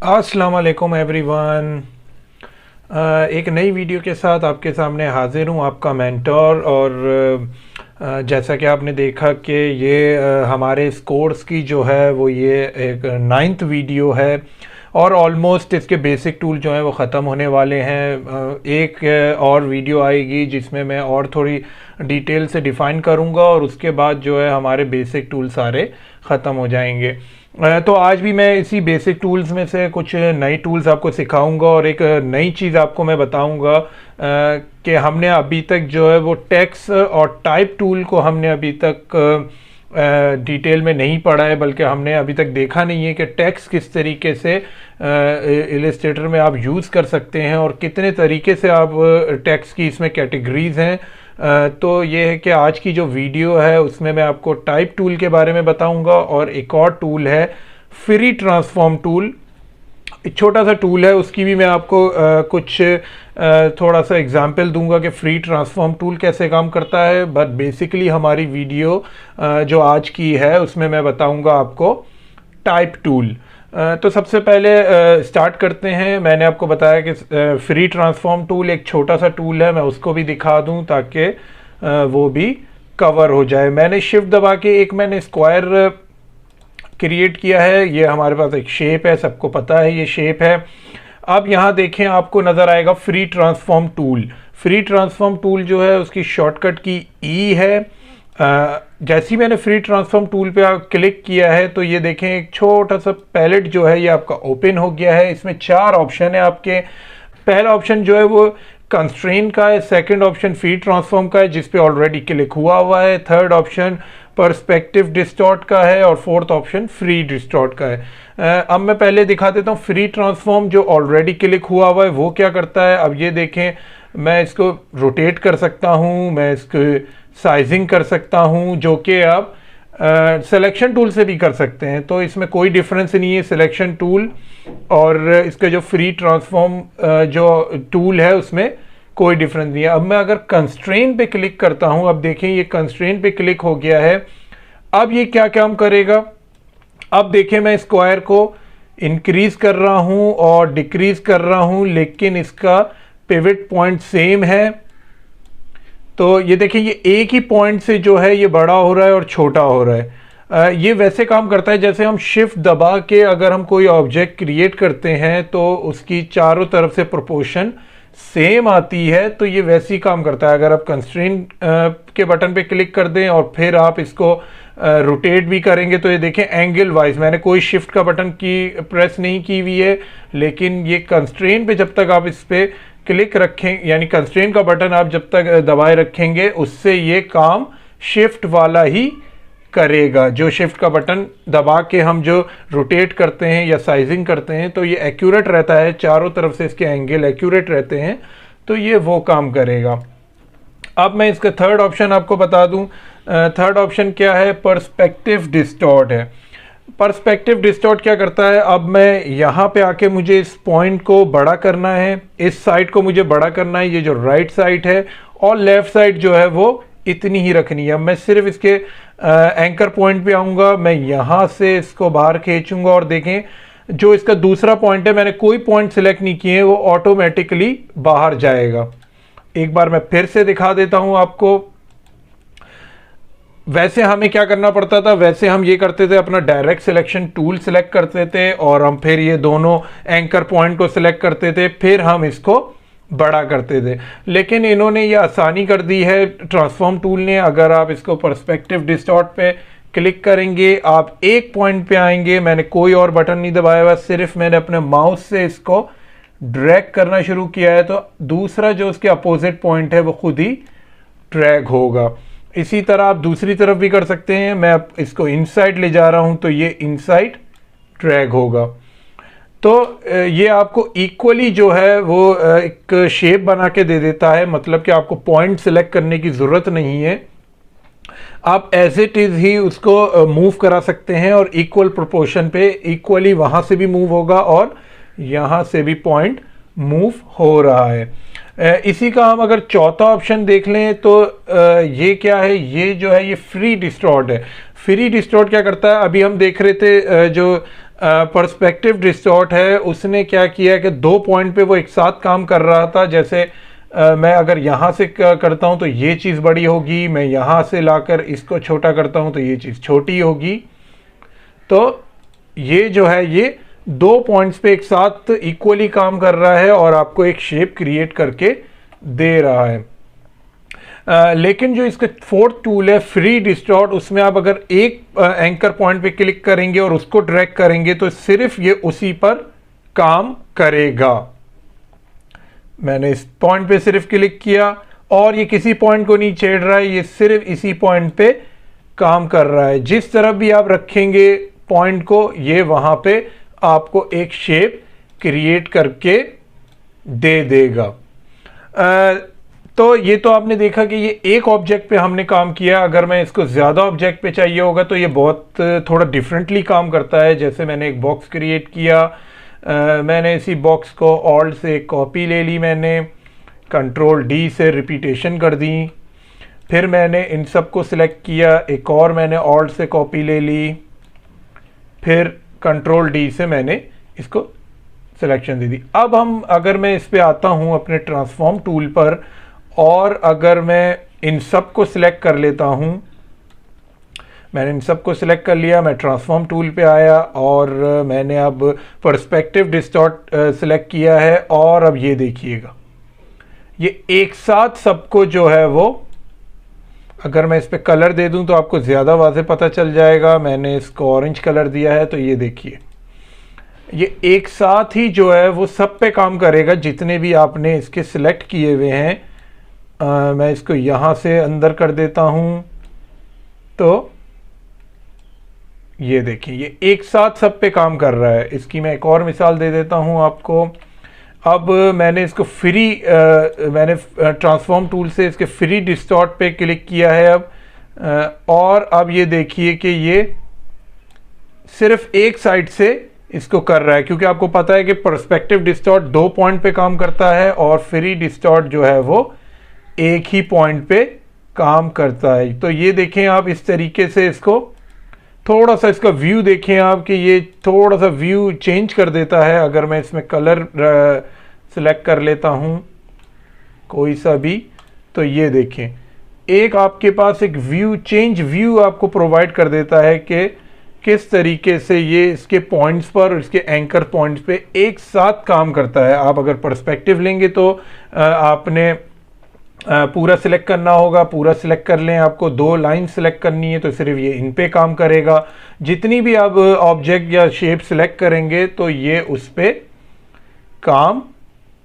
अस्सलाम वालेकुम एवरीवन। एक नई वीडियो के साथ आपके सामने हाजिर हूँ, आपका मेंटोर। और जैसा कि आपने देखा कि ये हमारे इस कोर्स की जो है वो ये एक 9th वीडियो है और ऑलमोस्ट इसके बेसिक टूल जो हैं वो ख़त्म होने वाले हैं। एक और वीडियो आएगी जिसमें मैं और थोड़ी डिटेल से डिफ़ाइन करूँगा और उसके बाद जो है हमारे बेसिक टूल सारे ख़त्म हो जाएंगे। तो आज भी मैं इसी बेसिक टूल्स में से कुछ नई टूल्स आपको सिखाऊंगा और एक नई चीज़ आपको मैं बताऊंगा कि हमने अभी तक जो है वो टेक्स्ट और टाइप टूल को हमने अभी तक डिटेल में नहीं पढ़ा है, बल्कि हमने अभी तक देखा नहीं है कि टेक्स्ट किस तरीके से इलस्ट्रेटर में आप यूज़ कर सकते हैं और कितने तरीके से आप टेक्स्ट की इसमें कैटेगरीज हैं। तो ये है कि आज की जो वीडियो है उसमें मैं आपको टाइप टूल के बारे में बताऊंगा और एक और टूल है फ्री ट्रांसफॉर्म टूल। एक छोटा सा टूल है, उसकी भी मैं आपको कुछ थोड़ा सा एग्जांपल दूंगा कि फ्री ट्रांसफॉर्म टूल कैसे काम करता है। बट बेसिकली हमारी वीडियो जो आज की है उसमें मैं बताऊंगा आपको टाइप टूल। तो सबसे पहले स्टार्ट करते हैं। मैंने आपको बताया कि फ्री ट्रांसफॉर्म टूल एक छोटा सा टूल है, मैं उसको भी दिखा दूं ताकि वो भी कवर हो जाए। मैंने शिफ्ट दबा के एक मैंने स्क्वायर क्रिएट किया है। ये हमारे पास एक शेप है, सबको पता है ये शेप है। अब यहाँ देखें, आपको नज़र आएगा free transform tool. Free transform tool जो है उसकी शॉर्टकट की ई है। जैसे ही मैंने फ्री ट्रांसफॉर्म टूल पे क्लिक किया है तो ये देखें एक छोटा सा पैलेट जो है ये आपका ओपन हो गया है। इसमें 4 ऑप्शन है आपके। पहला ऑप्शन जो है वो कंस्ट्रेन का है, सेकंड ऑप्शन फ्री ट्रांसफॉर्म का है जिस पे ऑलरेडी क्लिक हुआ है, थर्ड ऑप्शन पर्सपेक्टिव डिस्टॉर्ट का है और फोर्थ ऑप्शन फ्री डिस्टॉर्ट का है। अब मैं पहले दिखा देता हूँ फ्री ट्रांसफॉर्म जो ऑलरेडी क्लिक हुआ है वो क्या करता है। अब ये देखें, मैं इसको रोटेट कर सकता हूँ, मैं इसको साइजिंग कर सकता हूँ, जो कि आप सिलेक्शन टूल से भी कर सकते हैं। तो इसमें कोई डिफरेंस नहीं है सिलेक्शन टूल और इसका जो फ्री ट्रांसफॉर्म जो टूल है उसमें कोई डिफरेंस नहीं है। अब मैं अगर कंस्ट्रेन पे क्लिक करता हूँ, अब देखें ये कंस्ट्रेन पे क्लिक हो गया है। अब ये क्या काम करेगा, अब देखें मैं स्क्वायर को इंक्रीज कर रहा हूँ और डिक्रीज कर रहा हूँ, लेकिन इसका पिवट पॉइंट सेम है। तो ये देखिए ये एक ही पॉइंट से जो है ये बड़ा हो रहा है और छोटा हो रहा है। ये वैसे काम करता है जैसे हम शिफ्ट दबा के अगर हम कोई ऑब्जेक्ट क्रिएट करते हैं तो उसकी चारों तरफ से प्रोपोर्शन सेम आती है। तो ये वैसे ही काम करता है। अगर आप कंस्ट्रेन के बटन पे क्लिक कर दें और फिर आप इसको रोटेट भी करेंगे तो ये देखें एंगल वाइज, मैंने कोई शिफ्ट का बटन की प्रेस नहीं की हुई है, लेकिन ये कंस्ट्रेन पे जब तक आप इस पे क्लिक रखें, यानी कंस्ट्रेन का बटन आप जब तक दबाए रखेंगे उससे ये काम शिफ्ट वाला ही करेगा। जो शिफ्ट का बटन दबा के हम जो रोटेट करते हैं या साइजिंग करते हैं तो ये एक्यूरेट रहता है, चारों तरफ से इसके एंगल एक्यूरेट रहते हैं, तो ये वो काम करेगा। अब मैं इसका थर्ड ऑप्शन आपको बता दूं। थर्ड ऑप्शन क्या है, पर्सपेक्टिव डिस्टॉर्ट है। पर्सपेक्टिव डिस्टॉर्ट क्या करता है, अब मैं यहाँ पे आके मुझे इस पॉइंट को बड़ा करना है, इस साइड को मुझे बड़ा करना है, ये जो राइट साइड है, और लेफ्ट साइड जो है वो इतनी ही रखनी है। मैं सिर्फ इसके एंकर पॉइंट पे आऊँगा, मैं यहाँ से इसको बाहर खींचूंगा और देखें जो इसका दूसरा पॉइंट है, मैंने कोई पॉइंट सिलेक्ट नहीं किए, वो ऑटोमेटिकली बाहर जाएगा। एक बार मैं फिर से दिखा देता हूँ आपको। वैसे हमें क्या करना पड़ता था, वैसे हम ये करते थे अपना डायरेक्ट सिलेक्शन टूल सिलेक्ट करते थे और हम फिर ये दोनों एंकर पॉइंट को सिलेक्ट करते थे, फिर हम इसको बड़ा करते थे। लेकिन इन्होंने ये आसानी कर दी है ट्रांसफॉर्म टूल ने। अगर आप इसको पर्सपेक्टिव डिस्टॉर्ट पे क्लिक करेंगे, आप एक पॉइंट पे आएंगे, मैंने कोई और बटन नहीं दबाया हुआ, सिर्फ मैंने अपने माउस से इसको ड्रैग करना शुरू किया है तो दूसरा जो उसके अपोजिट पॉइंट है वो खुद ही ड्रैग होगा। इसी तरह आप दूसरी तरफ भी कर सकते हैं। मैं अब इसको इनसाइड ले जा रहा हूं तो ये इनसाइड ड्रैग होगा। तो ये आपको इक्वली जो है वो एक शेप बना के दे देता है, मतलब कि आपको पॉइंट सिलेक्ट करने की ज़रूरत नहीं है, आप एज इट इज़ ही उसको मूव करा सकते हैं और इक्वल प्रोपोर्शन पे इक्वली वहाँ से भी मूव होगा और यहाँ से भी पॉइंट मूव हो रहा है। इसी का हम अगर चौथा ऑप्शन देख लें तो ये क्या है, ये जो है ये फ्री डिस्टॉर्ट है। फ्री डिस्टॉर्ट क्या करता है, अभी हम देख रहे थे जो पर्सपेक्टिव डिस्टॉर्ट है उसने क्या किया कि 2 पॉइंट पे वो एक साथ काम कर रहा था। जैसे मैं अगर यहाँ से करता हूँ तो ये चीज़ बड़ी होगी, मैं यहाँ से लाकर इसको छोटा करता हूँ तो ये चीज़ छोटी होगी। तो ये जो है ये 2 पॉइंट्स पे एक साथ इक्वली काम कर रहा है और आपको एक शेप क्रिएट करके दे रहा है। लेकिन जो इसका फोर्थ टूल है फ्री डिस्टॉर्ट, उसमें आप अगर एक एंकर पॉइंट पे क्लिक करेंगे और उसको ड्रैग करेंगे तो सिर्फ ये उसी पर काम करेगा। मैंने इस पॉइंट पे सिर्फ क्लिक किया और ये किसी पॉइंट को नहीं छेड़ रहा है, ये सिर्फ इसी पॉइंट पे काम कर रहा है। जिस तरफ भी आप रखेंगे पॉइंट को ये वहां पे आपको एक शेप क्रिएट करके दे देगा। तो ये तो आपने देखा कि ये एक ऑब्जेक्ट पे हमने काम किया। अगर मैं इसको ज़्यादा ऑब्जेक्ट पे चाहिए होगा तो ये बहुत थोड़ा डिफरेंटली काम करता है। जैसे मैंने एक बॉक्स क्रिएट किया, मैंने इसी बॉक्स को ऑल्ट से कॉपी ले ली, मैंने कंट्रोल डी से रिपीटेशन कर दी, फिर मैंने इन सब को सिलेक्ट किया, एक और मैंने ऑल्ट से कॉपी ले ली, फिर कंट्रोल डी से मैंने इसको सिलेक्शन दे दी। अब हम अगर मैं इस पे आता हूँ अपने ट्रांसफॉर्म टूल पर और अगर मैं इन सब को सिलेक्ट कर लेता हूँ, मैंने इन सब को सिलेक्ट कर लिया, मैं ट्रांसफॉर्म टूल पे आया और मैंने अब पर्सपेक्टिव डिस्टॉर्ट सिलेक्ट किया है और अब ये देखिएगा ये एक साथ सबको जो है वो, अगर मैं इस पे कलर दे दूं तो आपको ज़्यादा वाज़ेह पता चल जाएगा। मैंने इसको ऑरेंज कलर दिया है तो ये देखिए ये एक साथ ही जो है वो सब पे काम करेगा जितने भी आपने इसके सिलेक्ट किए हुए हैं। मैं इसको यहाँ से अंदर कर देता हूँ तो ये देखिए ये एक साथ सब पे काम कर रहा है। इसकी मैं एक और मिसाल दे देता हूँ आपको। अब मैंने इसको फ्री मैंने ट्रांसफॉर्म टूल से इसके फ्री डिस्टॉर्ट पे क्लिक किया है अब और अब ये देखिए कि ये सिर्फ एक साइड से इसको कर रहा है, क्योंकि आपको पता है कि पर्सपेक्टिव डिस्टॉर्ट 2 पॉइंट पे काम करता है और फ्री डिस्टॉर्ट जो है वो एक ही पॉइंट पे काम करता है। तो ये देखें आप इस तरीके से इसको थोड़ा सा इसका व्यू देखें आप कि ये थोड़ा सा व्यू चेंज कर देता है। अगर मैं इसमें कलर सिलेक्ट कर लेता हूँ कोई सा भी तो ये देखें एक आपके पास एक व्यू चेंज व्यू आपको प्रोवाइड कर देता है कि किस तरीके से ये इसके पॉइंट्स पर और इसके एंकर पॉइंट्स पे एक साथ काम करता है। आप अगर पर्सपेक्टिव लेंगे तो आपने पूरा सिलेक्ट करना होगा, पूरा सिलेक्ट कर लें, आपको 2 लाइन सिलेक्ट करनी है तो सिर्फ ये इन पे काम करेगा। जितनी भी आप ऑब्जेक्ट या शेप सिलेक्ट करेंगे तो ये उस पे काम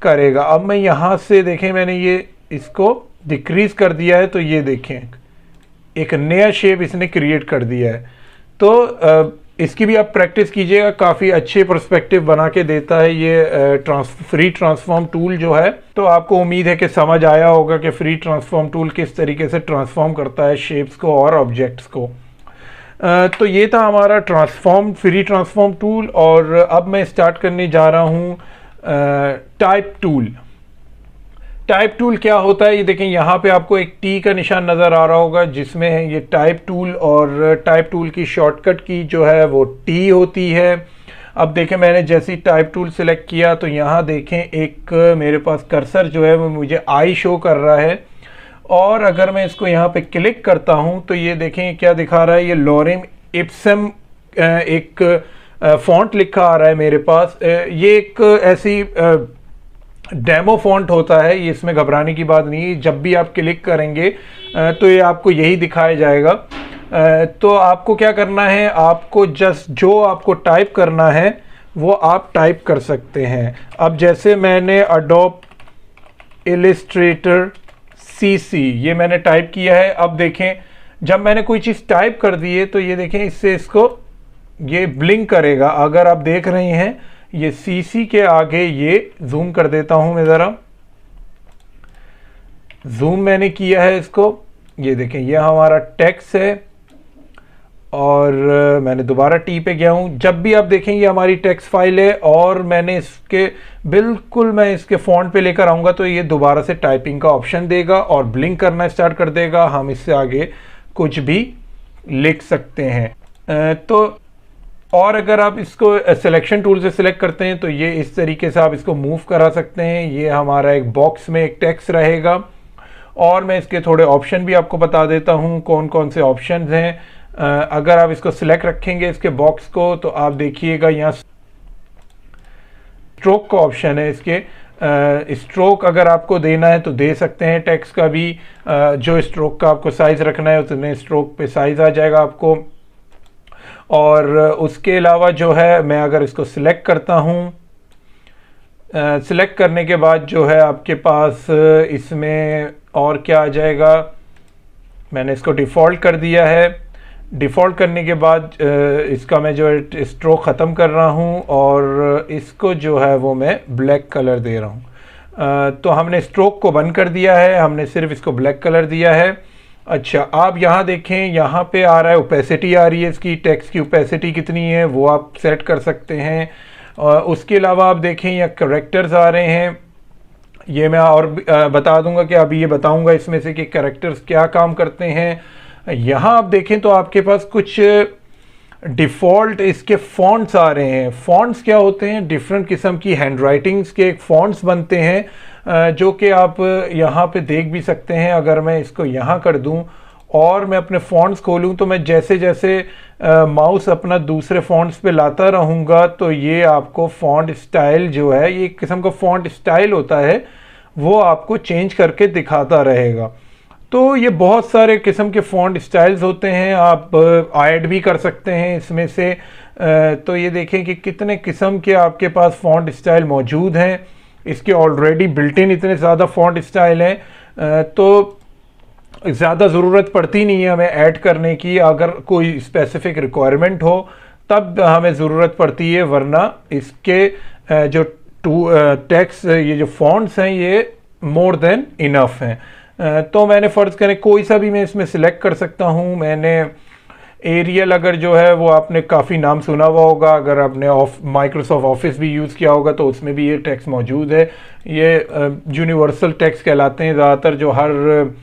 करेगा। अब मैं यहाँ से देखें मैंने ये इसको डिक्रीज कर दिया है तो ये देखें एक नया शेप इसने क्रिएट कर दिया है। तो इसकी भी आप प्रैक्टिस कीजिएगा, काफ़ी अच्छे पर्सपेक्टिव बना के देता है ये फ्री ट्रांसफॉर्म टूल जो है। तो आपको उम्मीद है कि समझ आया होगा कि फ्री ट्रांसफॉर्म टूल किस तरीके से ट्रांसफॉर्म करता है शेप्स को और ऑब्जेक्ट्स को। तो ये था हमारा फ्री ट्रांसफॉर्म टूल। और अब मैं स्टार्ट करने जा रहा हूँ टाइप टूल। टाइप टूल क्या होता है, ये देखें यहाँ पे आपको एक टी का निशान नज़र आ रहा होगा जिसमें है ये टाइप टूल, और टाइप टूल की शॉर्टकट की जो है वो टी होती है। अब देखें मैंने जैसे ही टाइप टूल सेलेक्ट किया तो यहाँ देखें एक मेरे पास कर्सर जो है वो मुझे आई शो कर रहा है, और अगर मैं इसको यहाँ पे क्लिक करता हूँ तो ये देखें क्या दिखा रहा है, ये लोरेम इप्सम एक फॉन्ट लिखा आ रहा है मेरे पास। ये एक ऐसी डेमो फॉन्ट होता है, ये इसमें घबराने की बात नहीं है। जब भी आप क्लिक करेंगे तो ये आपको यही दिखाया जाएगा। तो आपको क्या करना है, आपको जस्ट जो आपको टाइप करना है वो आप टाइप कर सकते हैं। अब जैसे मैंने एडोब इलस्ट्रेटर सीसी ये मैंने टाइप किया है। अब देखें जब मैंने कोई चीज़ टाइप कर दी है तो ये देखें इससे इसको ये ब्लिंक करेगा। अगर आप देख रहे हैं ये सीसी के आगे ये जूम कर देता हूं मैं, ज़रा जूम मैंने किया है इसको, ये देखें ये हमारा टेक्स्ट है और मैंने दोबारा टी पे गया हूं। जब भी आप देखें ये हमारी टेक्स्ट फाइल है और मैंने इसके बिल्कुल मैं इसके फॉन्ट पे लेकर आऊंगा तो ये दोबारा से टाइपिंग का ऑप्शन देगा और ब्लिंक करना स्टार्ट कर देगा। हम इससे आगे कुछ भी लिख सकते हैं। तो और अगर आप इसको सिलेक्शन टूल से सिलेक्ट करते हैं तो ये इस तरीके से आप इसको मूव करा सकते हैं। ये हमारा एक बॉक्स में एक टेक्स्ट रहेगा। और मैं इसके थोड़े ऑप्शन भी आपको बता देता हूँ कौन कौन से ऑप्शंस हैं। अगर आप इसको सिलेक्ट रखेंगे इसके बॉक्स को, तो आप देखिएगा यहाँ स्ट्रोक का ऑप्शन है। इसके स्ट्रोक अगर आपको देना है तो दे सकते हैं टेक्स्ट का भी। जो स्ट्रोक का आपको साइज रखना है उतने स्ट्रोक पे साइज आ जाएगा आपको। और उसके अलावा जो है, मैं अगर इसको सिलेक्ट करता हूँ, सिलेक्ट करने के बाद जो है आपके पास इसमें और क्या आ जाएगा, मैंने इसको डिफ़ॉल्ट कर दिया है। डिफ़ॉल्ट करने के बाद इसका मैं जो है स्ट्रोक ख़त्म कर रहा हूँ और इसको जो है वो मैं ब्लैक कलर दे रहा हूँ। तो हमने स्ट्रोक को बंद कर दिया है, हमने सिर्फ इसको ब्लैक कलर दिया है। अच्छा, आप यहाँ देखें, यहाँ पे आ रहा है ओपेसिटी आ रही है इसकी, टेक्स्ट की ओपेसिटी कितनी है वो आप सेट कर सकते हैं। उसके अलावा आप देखें यहाँ कैरेक्टर्स आ रहे हैं। ये मैं और बता दूंगा कि अभी ये बताऊंगा इसमें से कि कैरेक्टर्स क्या काम करते हैं। यहाँ आप देखें तो आपके पास कुछ डिफ़ॉल्ट इसके फ़ॉन्ट्स आ रहे हैं। फ़ॉन्ट्स क्या होते हैं, डिफरेंट किस्म की हैंडराइटिंग्स के फ़ॉन्ट्स बनते हैं जो कि आप यहाँ पे देख भी सकते हैं। अगर मैं इसको यहाँ कर दूँ और मैं अपने फ़ॉन्ट्स खोलूँ तो मैं जैसे जैसे माउस अपना दूसरे फ़ॉन्ट्स पे लाता रहूँगा तो ये आपको फ़ॉन्ट स्टाइल जो है, ये एक किस्म का फ़ॉन्ट स्टाइल होता है, वो आपको चेंज करके दिखाता रहेगा। तो ये बहुत सारे किस्म के फ़ॉन्ट स्टाइल्स होते हैं, आप ऐड भी कर सकते हैं इसमें से। तो ये देखें कि कितने किस्म के आपके पास फ़ॉन्ट स्टाइल मौजूद हैं। इसके ऑलरेडी बिल्ट इन इतने ज़्यादा फ़ॉन्ट स्टाइल हैं तो ज़्यादा ज़रूरत पड़ती नहीं है हमें ऐड करने की। अगर कोई स्पेसिफिक रिक्वायरमेंट हो तब हमें ज़रूरत पड़ती है, वरना इसके जो टेक्स्ट ये जो फ़ॉन्ट्स हैं ये मोर देन इनफ हैं। तो मैंने फ़र्ज़ करें कोई सा भी मैं इसमें सिलेक्ट कर सकता हूँ। मैंने एरियल, अगर जो है वो आपने काफ़ी नाम सुना हुआ होगा, अगर आपने माइक्रोसॉफ्ट ऑफिस भी यूज़ किया होगा तो उसमें भी ये टेक्स्ट मौजूद है। ये यूनिवर्सल टेक्स्ट कहलाते हैं ज़्यादातर, जो हर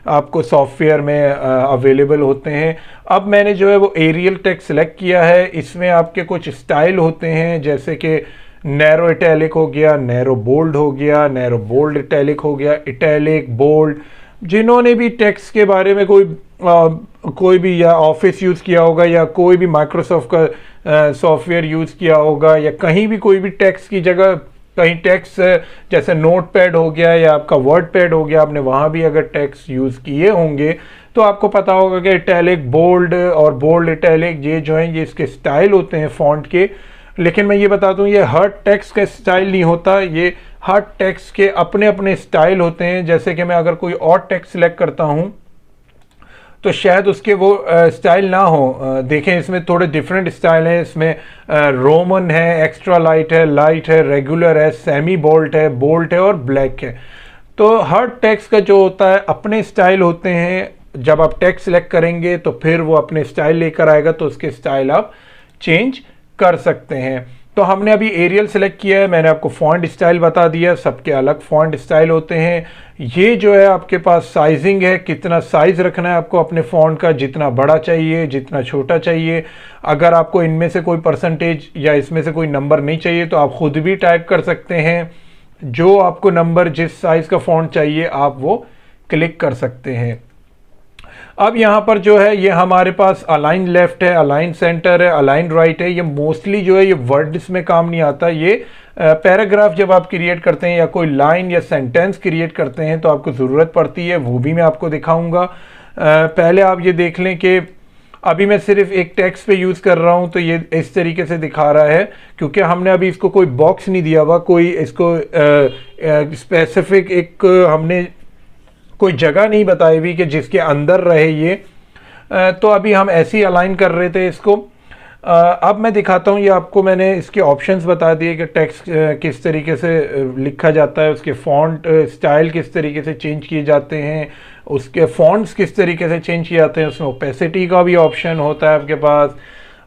आपको सॉफ्टवेयर में अवेलेबल होते हैं। अब मैंने जो है वो एरियल टेक्स्ट सेलेक्ट किया है। इसमें आपके कुछ स्टाइल होते हैं, जैसे कि नैरो इटैलिक हो गया, नैरो बोल्ड हो गया, नैरो बोल्ड इटैलिक हो गया, इटैलिक बोल्ड। जिन्होंने भी टेक्स्ट के बारे में कोई भी या ऑफिस यूज़ किया होगा या कोई भी माइक्रोसॉफ्ट का सॉफ्टवेयर यूज़ किया होगा या कहीं भी कोई भी टेक्स्ट की जगह कहीं टेक्स्ट जैसे नोट पैड हो गया या आपका वर्ड पैड हो गया, आपने वहाँ भी अगर टेक्स्ट यूज़ किए होंगे तो आपको पता होगा कि इटैलिक, बोल्ड और बोल्ड इटैलिक ये जो हैं ये इसके स्टाइल होते हैं फ़ॉन्ट के। लेकिन मैं ये बता दूं, ये हर टेक्स्ट का स्टाइल नहीं होता, ये हर टेक्स्ट के अपने अपने स्टाइल होते हैं। जैसे कि मैं अगर कोई और टेक्स्ट सेलेक्ट करता हूं तो शायद उसके वो स्टाइल ना हो। देखें इसमें थोड़े डिफरेंट स्टाइल हैं। इसमें रोमन है, एक्स्ट्रा लाइट है, रेगुलर है, सेमी बोल्ट है और ब्लैक है। तो हर टेक्स्ट का जो होता है अपने स्टाइल होते हैं। जब आप टेक्स्ट सेलेक्ट करेंगे तो फिर वो अपने स्टाइल लेकर आएगा, तो उसके स्टाइल आप चेंज कर सकते हैं। तो हमने अभी एरियल सेलेक्ट किया है, मैंने आपको फॉन्ट स्टाइल बता दिया, सबके अलग फॉन्ट स्टाइल होते हैं। ये जो है आपके पास साइजिंग है, कितना साइज रखना है आपको अपने फॉन्ट का, जितना बड़ा चाहिए, जितना छोटा चाहिए। अगर आपको इनमें से कोई परसेंटेज या इसमें से कोई नंबर नहीं चाहिए तो आप खुद भी टाइप कर सकते हैं। जो आपको नंबर जिस साइज का फॉन्ट चाहिए आप वो क्लिक कर सकते हैं। अब यहाँ पर जो है ये हमारे पास अलाइन लेफ्ट है, अलाइन सेंटर है, अलाइन राइट है। ये मोस्टली जो है ये वर्ड्स में काम नहीं आता। ये पैराग्राफ जब आप क्रिएट करते हैं या कोई लाइन या सेंटेंस क्रिएट करते हैं तो आपको ज़रूरत पड़ती है, वो भी मैं आपको दिखाऊंगा। पहले आप ये देख लें कि अभी मैं सिर्फ एक टेक्स्ट पे यूज़ कर रहा हूँ तो ये इस तरीके से दिखा रहा है, क्योंकि हमने अभी इसको कोई बॉक्स नहीं दिया हुआ, कोई इसको स्पेसिफिक एक हमने कोई जगह नहीं बताई हुई कि जिसके अंदर रहे ये। तो अभी हम ऐसे ही अलाइन कर रहे थे इसको। अब मैं दिखाता हूँ, ये आपको मैंने इसके ऑप्शंस बता दिए कि टेक्स्ट किस तरीके से लिखा जाता है, उसके फ़ॉन्ट स्टाइल किस तरीके से चेंज किए जाते हैं, उसके फ़ॉन्ट्स किस तरीके से चेंज किए जाते हैं। उसमें ओपेसिटी का भी ऑप्शन होता है आपके पास,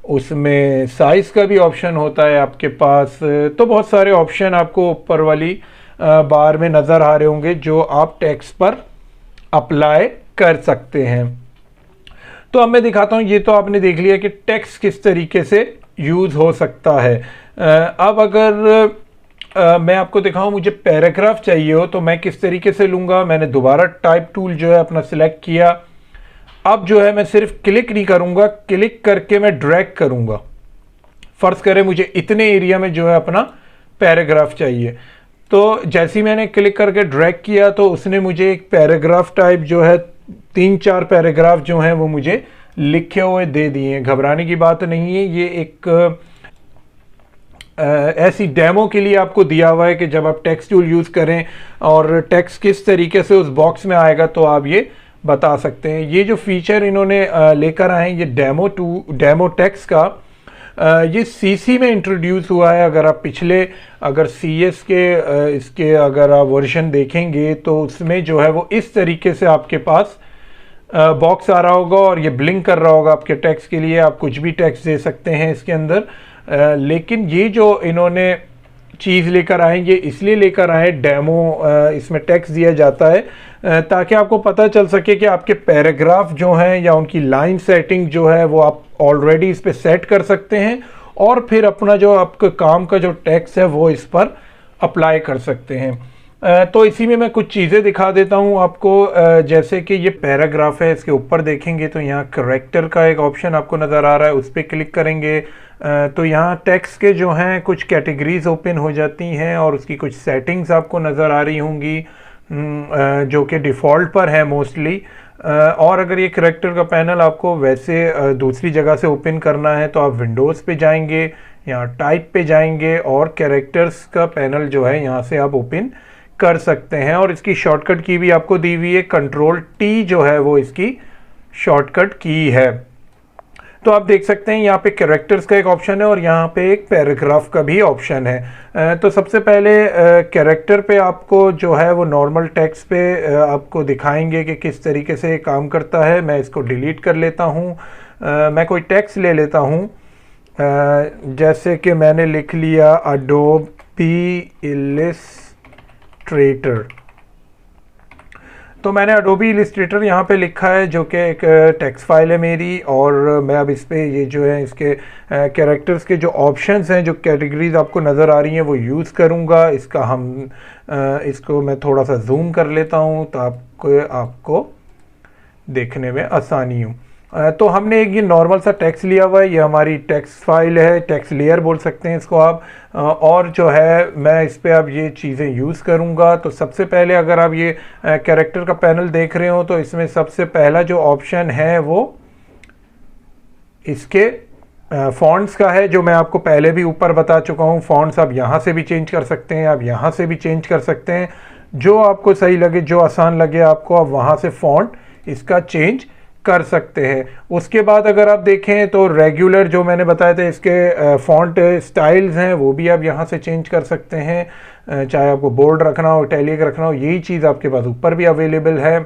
उसमें साइज़ का भी ऑप्शन होता है आपके पास। तो बहुत सारे ऑप्शन आपको ऊपर वाली बार में नज़र आ रहे होंगे जो आप टेक्स्ट पर अप्लाई कर सकते हैं। तो अब मैं दिखाता हूँ। ये तो आपने देख लिया कि टेक्स्ट किस तरीके से यूज़ हो सकता है। अब अगर मैं आपको दिखाऊं मुझे पैराग्राफ चाहिए हो तो मैं किस तरीके से लूँगा। मैंने दोबारा टाइप टूल जो है अपना सिलेक्ट किया। अब जो है मैं सिर्फ क्लिक नहीं करूँगा, क्लिक करके मैं ड्रैग करूँगा। फ़र्ज़ करें मुझे इतने एरिया में जो है अपना पैराग्राफ चाहिए, तो जैसे ही मैंने क्लिक करके ड्रैग किया तो उसने मुझे एक पैराग्राफ टाइप जो है 3-4 पैराग्राफ जो हैं वो मुझे लिखे हुए दे दिए हैं। घबराने की बात नहीं है, ये एक ऐसी डेमो के लिए आपको दिया हुआ है कि जब आप टेक्स्ट टूल यूज़ करें और टेक्स्ट किस तरीके से उस बॉक्स में आएगा तो आप ये बता सकते हैं। ये जो फीचर इन्होंने लेकर आए हैं ये डेमो टेक्स्ट का, ये सीसी में इंट्रोड्यूस हुआ है। अगर आप पिछले अगर सीएस के इसके अगर आप वर्जन देखेंगे तो उसमें जो है वो इस तरीके से आपके पास बॉक्स आ रहा होगा और ये ब्लिंक कर रहा होगा आपके टेक्स्ट के लिए। आप कुछ भी टेक्स्ट दे सकते हैं इसके अंदर। लेकिन ये जो इन्होंने चीज़ लेकर आए ये इसलिए लेकर आए, डेमो इसमें टेक्स्ट दिया जाता है ताकि आपको पता चल सके कि आपके पैराग्राफ जो हैं या उनकी लाइन सेटिंग जो है वो आप ऑलरेडी इस पर सेट कर सकते हैं और फिर अपना जो आपका काम का जो टेक्स्ट है वो इस पर अप्लाई कर सकते हैं। तो इसी में मैं कुछ चीज़ें दिखा देता हूँ आपको। जैसे कि ये पैराग्राफ है, इसके ऊपर देखेंगे तो यहाँ करेक्टर का एक ऑप्शन आपको नज़र आ रहा है, उस पर क्लिक करेंगे तो यहाँ टेक्स्ट के जो हैं कुछ कैटेगरीज ओपन हो जाती हैं और उसकी कुछ सेटिंग्स आपको नज़र आ रही होंगी जो कि डिफ़ॉल्ट पर है मोस्टली। और अगर ये करेक्टर का पैनल आपको वैसे दूसरी जगह से ओपन करना है तो आप विंडोज़ पे जाएंगे, यहाँ टाइप पे जाएंगे और कैरेक्टर्स का पैनल जो है यहाँ से आप ओपन कर सकते हैं। और इसकी शॉर्टकट की भी आपको दी हुई है, Ctrl+T जो है वो इसकी शॉर्टकट की है। तो आप देख सकते हैं यहाँ पे कैरेक्टर्स का एक ऑप्शन है और यहाँ पे एक पैराग्राफ का भी ऑप्शन है। तो सबसे पहले कैरेक्टर पे आपको जो है वो नॉर्मल टेक्स्ट पे आपको दिखाएंगे कि किस तरीके से काम करता है। मैं इसको डिलीट कर लेता हूँ। मैं कोई टेक्स्ट ले लेता हूँ, जैसे कि मैंने लिख लिया अडोबी इलिस्ट्रेटर। तो मैंने अडोबी इलिस्ट्रेटर यहाँ पे लिखा है जो कि एक टेक्स्ट फाइल है मेरी, और मैं अब इस पे ये जो है इसके कैरेक्टर्स के जो ऑप्शंस हैं, जो कैटेगरीज आपको नज़र आ रही हैं वो यूज़ करूँगा। इसको मैं थोड़ा सा जूम कर लेता हूँ तो आपको देखने में आसानी हो। तो हमने एक ये नॉर्मल सा टेक्स्ट लिया हुआ है, ये हमारी टेक्स्ट फाइल है, टेक्स्ट लेयर बोल सकते हैं इसको आप। और जो है मैं इस पे अब ये चीज़ें यूज़ करूँगा। तो सबसे पहले अगर आप ये कैरेक्टर का पैनल देख रहे हो तो इसमें सबसे पहला जो ऑप्शन है वो इसके फॉन्ट्स का है, जो मैं आपको पहले भी ऊपर बता चुका हूँ। फॉन्ट्स आप यहाँ से भी चेंज कर सकते हैं, आप यहाँ से भी चेंज कर सकते हैं, जो आपको सही लगे, जो आसान लगे आपको, आप वहाँ से फॉन्ट इसका चेंज कर सकते हैं। उसके बाद अगर आप देखें तो रेगुलर जो मैंने बताया था इसके फॉन्ट स्टाइल्स हैं वो भी आप यहाँ से चेंज कर सकते हैं, चाहे आपको बोल्ड रखना हो, इटैलिक रखना हो, यही चीज़ आपके पास ऊपर भी अवेलेबल है।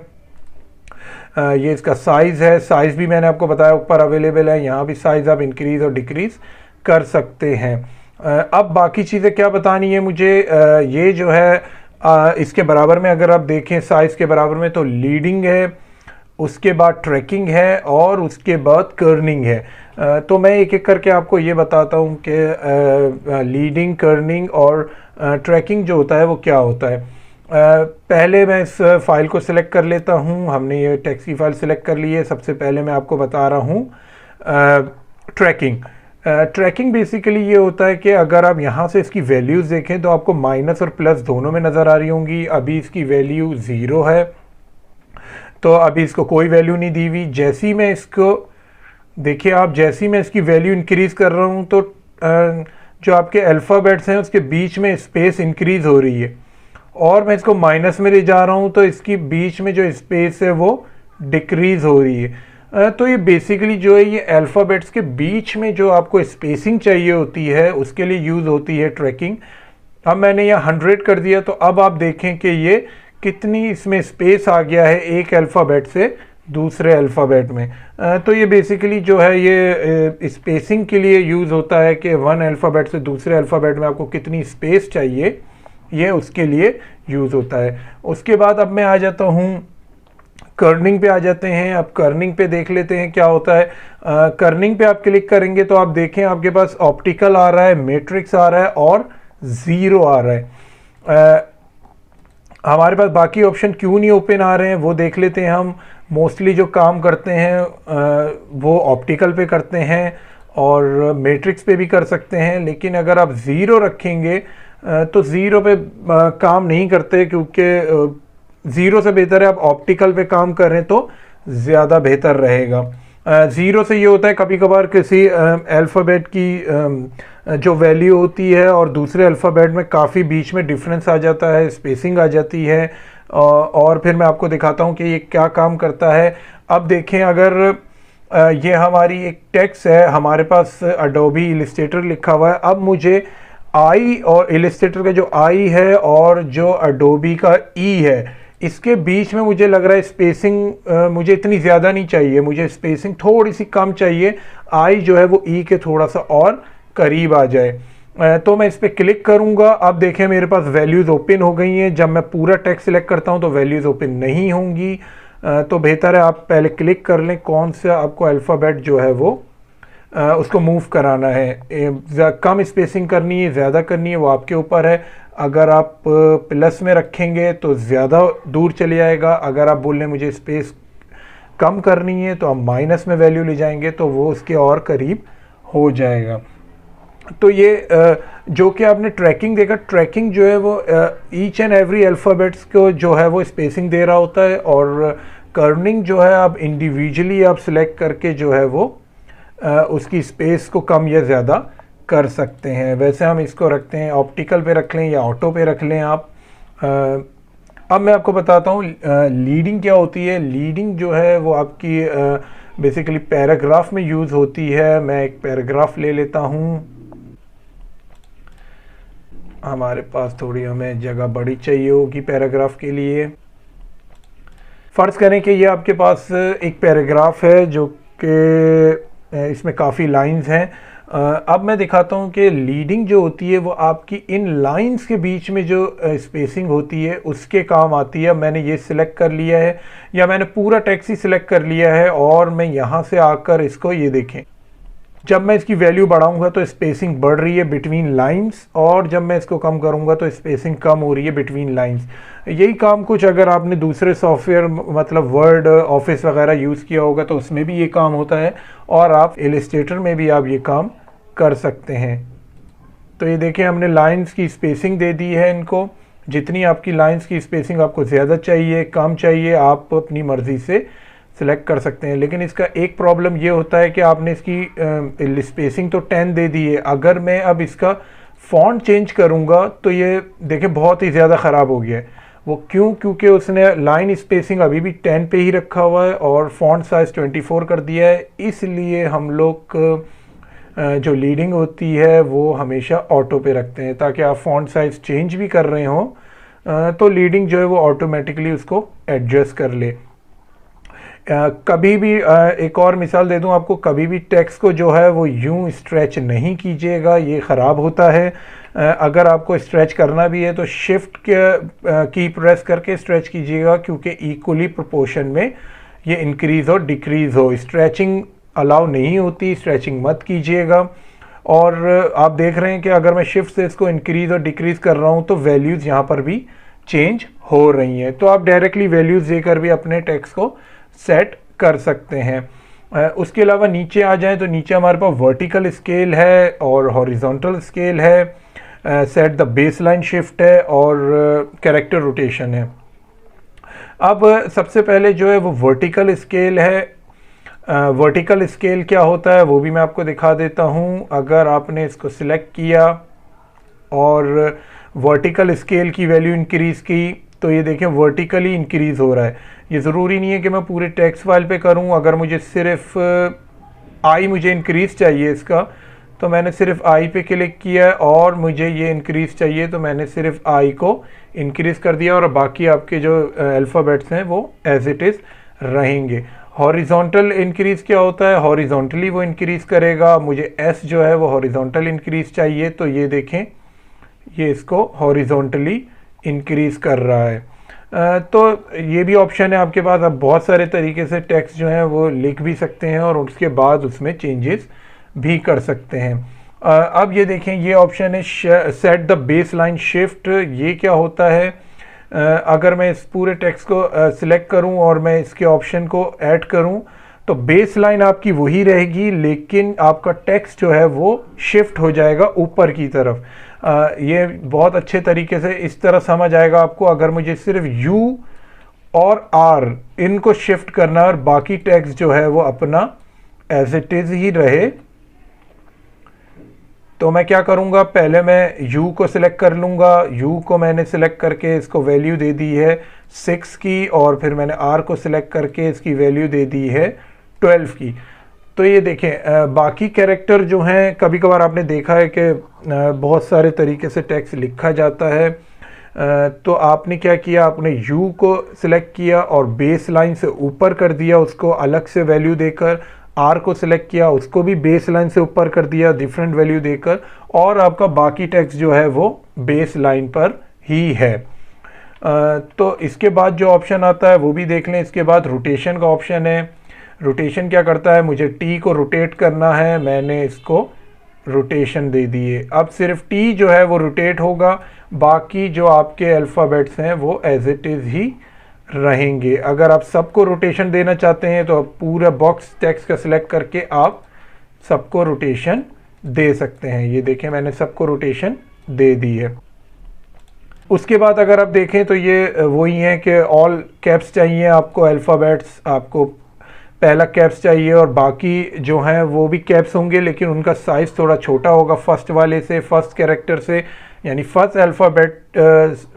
ये इसका साइज़ है, साइज़ भी मैंने आपको बताया ऊपर अवेलेबल है, यहाँ भी साइज़ आप इंक्रीज़ और डिक्रीज़ कर सकते हैं। अब बाकी चीज़ें क्या बतानी है मुझे, ये जो है इसके बराबर में अगर आप देखें साइज़ के बराबर में तो लीडिंग है, उसके बाद ट्रैकिंग है और उसके बाद कर्निंग है। तो मैं एक एक करके आपको ये बताता हूँ कि लीडिंग, कर्निंग और ट्रैकिंग जो होता है वो क्या होता है। पहले मैं इस फाइल को सिलेक्ट कर लेता हूँ। हमने ये टेक्स्ट की फाइल सिलेक्ट कर ली है। सबसे पहले मैं आपको बता रहा हूँ ट्रैकिंग। ट्रैकिंग बेसिकली ये होता है कि अगर आप यहाँ से इसकी वैल्यूज़ देखें तो आपको माइनस और प्लस दोनों में नज़र आ रही होंगी। अभी इसकी वैल्यू 0 है तो अभी इसको कोई वैल्यू नहीं दी हुई। जैसी मैं इसको देखिए आप, जैसी मैं इसकी वैल्यू इंक्रीज़ कर रहा हूँ तो जो आपके अल्फ़ाबेट्स हैं उसके बीच में स्पेस इंक्रीज़ हो रही है, और मैं इसको माइनस में ले जा रहा हूँ तो इसकी बीच में जो स्पेस है वो डिक्रीज़ हो रही है। तो ये बेसिकली जो है ये अल्फ़ाबेट्स के बीच में जो आपको स्पेसिंग चाहिए होती है उसके लिए यूज़ होती है ट्रैकिंग। अब मैंने यहाँ 100 कर दिया तो अब आप देखें कि ये कितनी इसमें स्पेस आ गया है एक अल्फ़ाबेट से दूसरे अल्फ़ाबेट में। तो ये बेसिकली जो है ये स्पेसिंग के लिए यूज़ होता है कि वन अल्फ़ाबेट से दूसरे अल्फ़ाबेट में आपको कितनी स्पेस चाहिए, ये उसके लिए यूज़ होता है। उसके बाद अब मैं आ जाता हूँ कर्निंग पे आ जाते हैं। अब कर्निंग पे देख लेते हैं क्या होता है। कर्निंग पे आप क्लिक करेंगे तो आप देखें आपके पास ऑप्टिकल आ रहा है, मैट्रिक्स आ रहा है और ज़ीरो आ रहा है। हमारे पास बाकी ऑप्शन क्यों नहीं ओपन आ रहे हैं वो देख लेते हैं हम। मोस्टली जो काम करते हैं वो ऑप्टिकल पे करते हैं और मैट्रिक्स पे भी कर सकते हैं, लेकिन अगर आप ज़ीरो रखेंगे तो ज़ीरो पे काम नहीं करते, क्योंकि ज़ीरो से बेहतर है आप ऑप्टिकल पे काम करें तो ज़्यादा बेहतर रहेगा। ज़ीरो से ये होता है कभी कभार किसी अल्फ़ाबेट की जो वैल्यू होती है और दूसरे अल्फ़ाबेट में काफ़ी बीच में डिफरेंस आ जाता है, स्पेसिंग आ जाती है। और फिर मैं आपको दिखाता हूँ कि ये क्या काम करता है। अब देखें, अगर ये हमारी एक टेक्स्ट है, हमारे पास अडोबी इलस्ट्रेटर लिखा हुआ है। अब मुझे आई और इलस्ट्रेटर का जो आई है और जो अडोबी का ई है, इसके बीच में मुझे लग रहा है स्पेसिंग मुझे इतनी ज़्यादा नहीं चाहिए, मुझे स्पेसिंग थोड़ी सी कम चाहिए। आई जो है वो ई के थोड़ा सा और करीब आ जाए। तो मैं इस पर क्लिक करूंगा। अब देखें मेरे पास वैल्यूज़ ओपन हो गई हैं। जब मैं पूरा टेक्स्ट सिलेक्ट करता हूं तो वैल्यूज़ ओपन नहीं होंगी। तो बेहतर है आप पहले क्लिक कर लें कौन सा आपको अल्फ़ाबेट जो है वो उसको मूव कराना है। कम स्पेसिंग करनी है, ज़्यादा करनी है, वो आपके ऊपर है। अगर आप प्लस में रखेंगे तो ज़्यादा दूर चले जाएगा। अगर आप बोल रहे मुझे स्पेस कम करनी है तो आप माइनस में वैल्यू ले जाएंगे तो वो उसके और करीब हो जाएगा। तो ये जो कि आपने ट्रैकिंग देखा, ट्रैकिंग जो है वो ईच एंड एवरी अल्फ़ाबेट्स को जो है वो स्पेसिंग दे रहा होता है, और कर्निंग जो है आप इंडिविजुअली आप सिलेक्ट करके जो है वो उसकी स्पेस को कम या ज़्यादा कर सकते हैं। वैसे हम इसको रखते हैं ऑप्टिकल पे रख लें या ऑटो पे रख लें आप। अब मैं आपको बताता हूँ लीडिंग क्या होती है। लीडिंग जो है वो आपकी बेसिकली पैराग्राफ में यूज़ होती है। मैं एक पैराग्राफ ले लेता हूँ। हमारे पास थोड़ी हमें जगह बड़ी चाहिए होगी पैराग्राफ के लिए। फ़र्ज़ करें कि ये आपके पास एक पैराग्राफ है जो कि इसमें काफ़ी लाइंस हैं। अब मैं दिखाता हूँ कि लीडिंग जो होती है वो आपकी इन लाइंस के बीच में जो स्पेसिंग होती है उसके काम आती है। मैंने ये सिलेक्ट कर लिया है या मैंने पूरा टेक्स्ट ही सिलेक्ट कर लिया है और मैं यहाँ से आकर इसको ये देखें, जब मैं इसकी वैल्यू बढ़ाऊंगा तो स्पेसिंग बढ़ रही है बिटवीन लाइंस, और जब मैं इसको कम करूंगा तो स्पेसिंग कम हो रही है बिटवीन लाइंस। यही काम कुछ अगर आपने दूसरे सॉफ्टवेयर मतलब वर्ड, ऑफिस वगैरह यूज़ किया होगा तो उसमें भी ये काम होता है, और आप इलस्ट्रेटर में भी आप ये काम कर सकते हैं। तो ये देखिए हमने लाइंस की स्पेसिंग दे दी है इनको। जितनी आपकी लाइंस की स्पेसिंग आपको ज़्यादा चाहिए, कम चाहिए, आप अपनी मर्ज़ी से सिलेक्ट कर सकते हैं। लेकिन इसका एक प्रॉब्लम ये होता है कि आपने इसकी स्पेसिंग तो 10 दे दी है। अगर मैं अब इसका फ़ॉन्ट चेंज करूँगा तो ये देखें बहुत ही ज़्यादा ख़राब हो गया है। वो क्यों? क्योंकि उसने लाइन स्पेसिंग अभी भी 10 पे ही रखा हुआ है और फ़ॉन्ट साइज़ 24 कर दिया है। इसलिए हम लोग जो लीडिंग होती है वो हमेशा ऑटो पे रखते हैं, ताकि आप फ़ॉन्ट साइज़ चेंज भी कर रहे हों तो लीडिंग जो है वो ऑटोमेटिकली उसको एडजस्ट कर ले। कभी भी एक और मिसाल दे दूं आपको, कभी भी टेक्स्ट को जो है वो यूं स्ट्रेच नहीं कीजिएगा, ये ख़राब होता है। अगर आपको स्ट्रेच करना भी है तो शिफ्ट की प्रेस करके स्ट्रेच कीजिएगा, क्योंकि इक्वली प्रोपोर्शन में ये इंक्रीज़ और डिक्रीज़ हो। स्ट्रेचिंग अलाउ नहीं होती, स्ट्रेचिंग मत कीजिएगा। और आप देख रहे हैं कि अगर मैं शिफ्ट से इसको इंक्रीज़ और डिक्रीज़ कर रहा हूँ तो वैल्यूज़ यहाँ पर भी चेंज हो रही हैं। तो आप डायरेक्टली वैल्यूज़ देकर भी अपने टेक्स्ट को सेट कर सकते हैं। उसके अलावा नीचे आ जाएं तो नीचे हमारे पास वर्टिकल स्केल है और हॉरिजॉन्टल स्केल है, सेट द बेसलाइन शिफ्ट है और कैरेक्टर रोटेशन है। अब सबसे पहले जो है वो वर्टिकल स्केल है। वर्टिकल स्केल क्या होता है वो भी मैं आपको दिखा देता हूँ। अगर आपने इसको सिलेक्ट किया और वर्टिकल स्केल की वैल्यू इंक्रीज़ की तो ये देखें वर्टिकली इंक्रीज़ हो रहा है। ये ज़रूरी नहीं है कि मैं पूरे टेक्स्ट फाइल पे करूं। अगर मुझे सिर्फ आई मुझे इंक्रीज़ चाहिए इसका तो मैंने सिर्फ आई पे क्लिक किया, और मुझे ये इंक्रीज़ चाहिए तो मैंने सिर्फ आई को इंक्रीज़ कर दिया, और बाकी आपके जो अल्फ़ाबेट्स हैं वो एज इट इज़ रहेंगे। हॉरिजॉन्टल इंक्रीज़ क्या होता है? हॉरिजॉन्टली वो इंक्रीज़ करेगा। मुझे एस जो है वो हॉरिजॉन्टल इंक्रीज़ चाहिए, तो ये देखें ये इसको हॉरिजॉन्टली इंक्रीज़ कर रहा है। तो ये भी ऑप्शन है आपके पास। आप बहुत सारे तरीके से टेक्स्ट जो है वो लिख भी सकते हैं और उसके बाद उसमें चेंजेस भी कर सकते हैं। अब ये देखें, ये ऑप्शन है set the base line shift. ये क्या होता है? अगर मैं इस पूरे टेक्स्ट को सिलेक्ट करूं और मैं इसके ऑप्शन को ऐड करूं तो बेस लाइन आपकी वही रहेगी, लेकिन आपका टेक्स्ट जो है वो शिफ्ट हो जाएगा ऊपर की तरफ। ये बहुत अच्छे तरीके से इस तरह समझ आएगा आपको। अगर मुझे सिर्फ यू और आर इनको शिफ्ट करना है और बाकी टेक्स्ट जो है वो अपना एज इट इज ही रहे, तो मैं क्या करूंगा, पहले मैं u को सिलेक्ट कर लूंगा। u को मैंने सिलेक्ट करके इसको वैल्यू दे दी है 6 की, और फिर मैंने r को सिलेक्ट करके इसकी वैल्यू दे दी है 12 की। तो ये देखें, बाकी कैरेक्टर जो हैं, कभी कभार आपने देखा है कि बहुत सारे तरीके से टेक्स्ट लिखा जाता है। तो आपने क्या किया, आपने u को सिलेक्ट किया और बेस लाइन से ऊपर कर दिया उसको अलग से वैल्यू देकर, आर को सिलेक्ट किया उसको भी बेस लाइन से ऊपर कर दिया डिफरेंट वैल्यू देकर, और आपका बाकी टेक्स्ट जो है वो बेस लाइन पर ही है। तो इसके बाद जो ऑप्शन आता है वो भी देख लें। इसके बाद रोटेशन का ऑप्शन है। रोटेशन क्या करता है, मुझे टी को रोटेट करना है, मैंने इसको रोटेशन दे दिए। अब सिर्फ टी जो है वो रोटेट होगा, बाकी जो आपके अल्फ़ाबेट्स हैं वो एज इट इज़ ही रहेंगे। अगर आप सबको रोटेशन देना चाहते हैं तो आप पूरा बॉक्स टेक्स्ट का सिलेक्ट करके आप सबको रोटेशन दे सकते हैं। ये देखें, मैंने सबको रोटेशन दे दी है। उसके बाद अगर आप देखें तो ये वही है कि ऑल कैप्स चाहिए आपको, अल्फ़ाबेट्स आपको पहला कैप्स चाहिए और बाकी जो हैं वो भी कैप्स होंगे, लेकिन उनका साइज़ थोड़ा छोटा होगा फर्स्ट वाले से, फर्स्ट कैरेक्टर से, यानी फर्स्ट अल्फ़ाबेट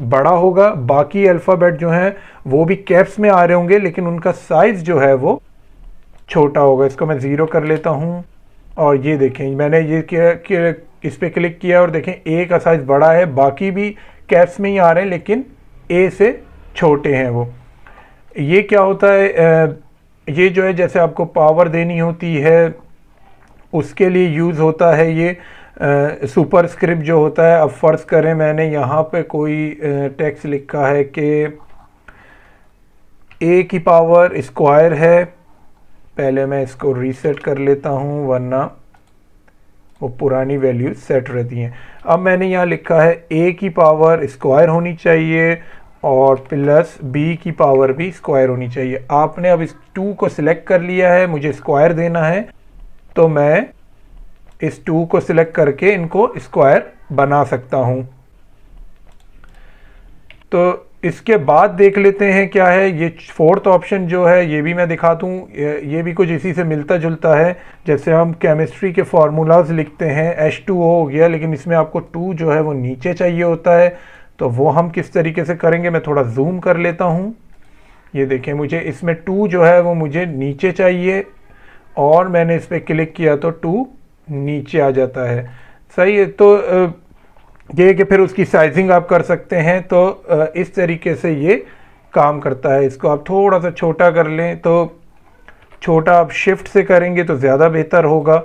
बड़ा होगा, बाकी अल्फ़ाबेट जो हैं वो भी कैप्स में आ रहे होंगे, लेकिन उनका साइज़ जो है वो छोटा होगा। इसको मैं 0 कर लेता हूँ और ये देखें, मैंने ये इस पर क्लिक किया और देखें ए का साइज़ बड़ा है, बाकी भी कैप्स में ही आ रहे हैं लेकिन ए से छोटे हैं वो। ये क्या होता है, ये जो है जैसे आपको पावर देनी होती है उसके लिए यूज़ होता है ये सुपर स्क्रिप्ट जो होता है। अब फ़र्ज़ करें मैंने यहाँ पे कोई टेक्स्ट लिखा है कि ए की पावर स्क्वायर है। पहले मैं इसको रीसेट कर लेता हूँ वरना वो पुरानी वैल्यू सेट रहती हैं। अब मैंने यहाँ लिखा है ए की पावर स्क्वायर होनी चाहिए और प्लस बी की पावर भी स्क्वायर होनी चाहिए। आपने अब इस 2 को सिलेक्ट कर लिया है, मुझे स्क्वायर देना है, तो मैं इस 2 को सिलेक्ट करके इनको स्क्वायर बना सकता हूं। तो इसके बाद देख लेते हैं क्या है ये फोर्थ ऑप्शन जो है, ये भी मैं दिखा दूं। ये भी कुछ इसी से मिलता जुलता है। जैसे हम केमिस्ट्री के फार्मूलाज लिखते हैं, H2O हो गया, लेकिन इसमें आपको 2 जो है वो नीचे चाहिए होता है। तो वो हम किस तरीके से करेंगे, मैं थोड़ा जूम कर लेता हूं। ये देखें, मुझे इसमें 2 जो है वो मुझे नीचे चाहिए और मैंने इस पर क्लिक किया तो 2 नीचे आ जाता है। सही है। तो ये कि फिर उसकी साइजिंग आप कर सकते हैं। तो इस तरीके से ये काम करता है। इसको आप थोड़ा सा छोटा कर लें, तो छोटा आप शिफ्ट से करेंगे तो ज़्यादा बेहतर होगा।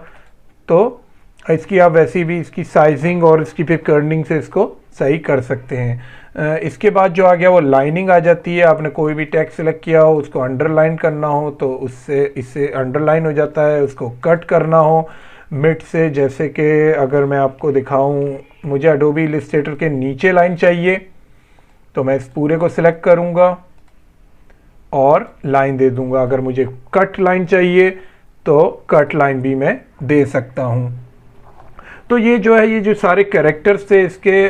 तो इसकी आप वैसे भी इसकी साइजिंग और इसकी फिर कर्निंग से इसको सही कर सकते हैं। इसके बाद जो आ गया वो लाइनिंग आ जाती है। आपने कोई भी टेक्स्ट सेलेक्ट किया हो, उसको अंडरलाइन करना हो तो उससे इससे अंडरलाइन हो जाता है। उसको कट करना हो मिड से, जैसे कि अगर मैं आपको दिखाऊं, मुझे एडोबी इलस्ट्रेटर के नीचे लाइन चाहिए तो मैं इस पूरे को सिलेक्ट करूंगा और लाइन दे दूंगा। अगर मुझे कट लाइन चाहिए तो कट लाइन भी मैं दे सकता हूं। तो ये जो है, ये जो सारे कैरेक्टर्स थे इसके,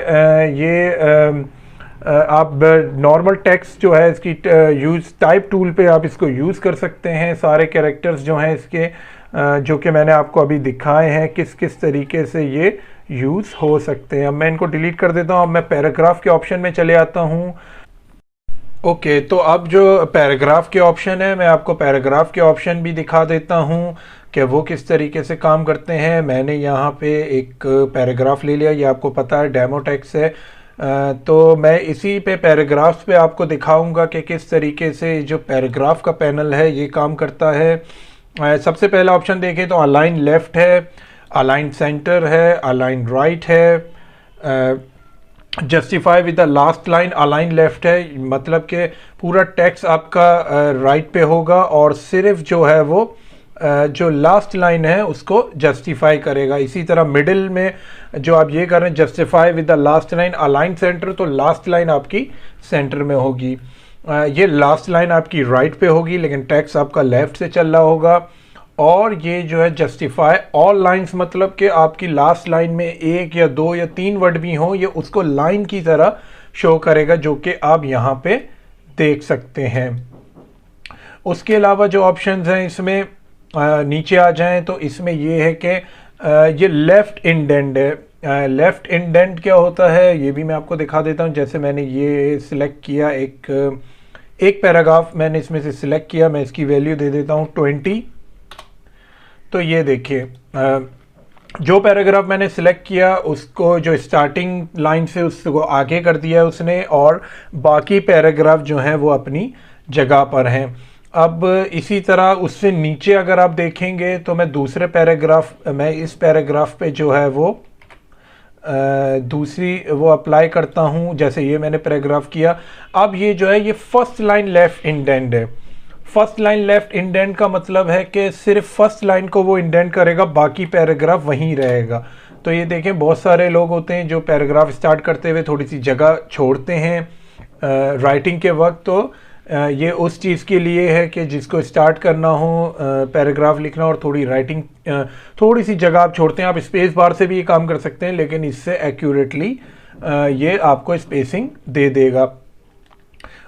आप नॉर्मल टेक्स्ट जो है इसकी यूज़ टाइप टूल पे आप इसको यूज़ कर सकते हैं। सारे कैरेक्टर्स जो हैं इसके, जो कि मैंने आपको अभी दिखाए हैं किस किस तरीके से ये यूज़ हो सकते हैं। अब मैं इनको डिलीट कर देता हूँ। अब मैं पैराग्राफ के ऑप्शन में चले आता हूँ। ओके, तो अब जो पैराग्राफ के ऑप्शन है, मैं आपको पैराग्राफ के ऑप्शन भी दिखा देता हूँ कि वो किस तरीके से काम करते हैं। मैंने यहाँ पे एक पैराग्राफ ले लिया, ये आपको पता है डेमो टेक्स्ट है। तो मैं इसी पे पैराग्राफ्स पे आपको दिखाऊंगा कि किस तरीके से जो पैराग्राफ का पैनल है ये काम करता है। सबसे पहला ऑप्शन देखें तो अलाइन लेफ़्ट है, अलाइन सेंटर है, अलाइन राइट है, justify with the last line align left है, मतलब कि पूरा टेक्स्ट आपका राइट पे होगा और सिर्फ जो है वो जो लास्ट लाइन है उसको जस्टिफाई करेगा। इसी तरह मिडिल में जो आप ये कर रहे हैं justify with the last line align centre, तो लास्ट लाइन आपकी सेंटर में होगी। ये लास्ट लाइन आपकी राइट पे होगी लेकिन टेक्स्ट आपका लेफ्ट से चल रहा होगा। और ये जो है जस्टिफाई ऑल लाइंस, मतलब कि आपकी लास्ट लाइन में एक या दो या तीन वर्ड भी हों, ये उसको लाइन की तरह शो करेगा, जो कि आप यहाँ पे देख सकते हैं। उसके अलावा जो ऑप्शंस हैं इसमें नीचे आ जाएं तो इसमें ये है कि ये लेफ़्ट इंडेंट है। लेफ़्ट इंडेंट क्या होता है ये भी मैं आपको दिखा देता हूँ। जैसे मैंने ये सिलेक्ट किया, एक पैराग्राफ मैंने इसमें से सिलेक्ट किया, मैं इसकी वैल्यू दे देता हूँ 20। तो ये देखिए जो पैराग्राफ मैंने सिलेक्ट किया उसको जो स्टार्टिंग लाइन से उसको आगे कर दिया उसने, और बाकी पैराग्राफ जो हैं वो अपनी जगह पर हैं। अब इसी तरह उससे नीचे अगर आप देखेंगे तो मैं इस पैराग्राफ पे जो है वो दूसरी वो अप्लाई करता हूँ। जैसे ये मैंने पैराग्राफ किया, अब ये जो है ये फर्स्ट लाइन लेफ्ट इंडेंट है। फर्स्ट लाइन लेफ्ट इंडेंट का मतलब है कि सिर्फ फर्स्ट लाइन को वो इंडेंट करेगा, बाकी पैराग्राफ वहीं रहेगा। तो ये देखें बहुत सारे लोग होते हैं जो पैराग्राफ स्टार्ट करते हुए थोड़ी सी जगह छोड़ते हैं राइटिंग के वक्त। तो ये उस चीज़ के लिए है कि जिसको स्टार्ट करना हो पैराग्राफ लिखना और थोड़ी राइटिंग थोड़ी सी जगह आप छोड़ते हैं। आप स्पेस बार से भी ये काम कर सकते हैं लेकिन इससे एक्यूरेटली ये आपको स्पेसिंग दे देगा।